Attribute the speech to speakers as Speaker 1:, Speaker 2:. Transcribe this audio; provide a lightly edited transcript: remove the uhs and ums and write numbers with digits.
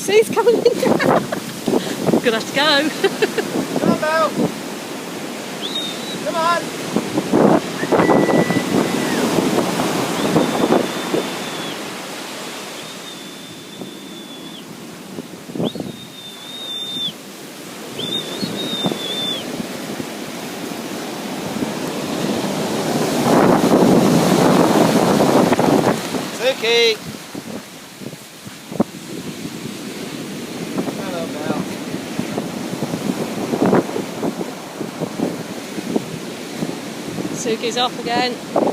Speaker 1: see he's coming in. Gonna have to go.
Speaker 2: Come on, Belle. Come on. Suki. Hello, Belle.
Speaker 1: Suki's off again.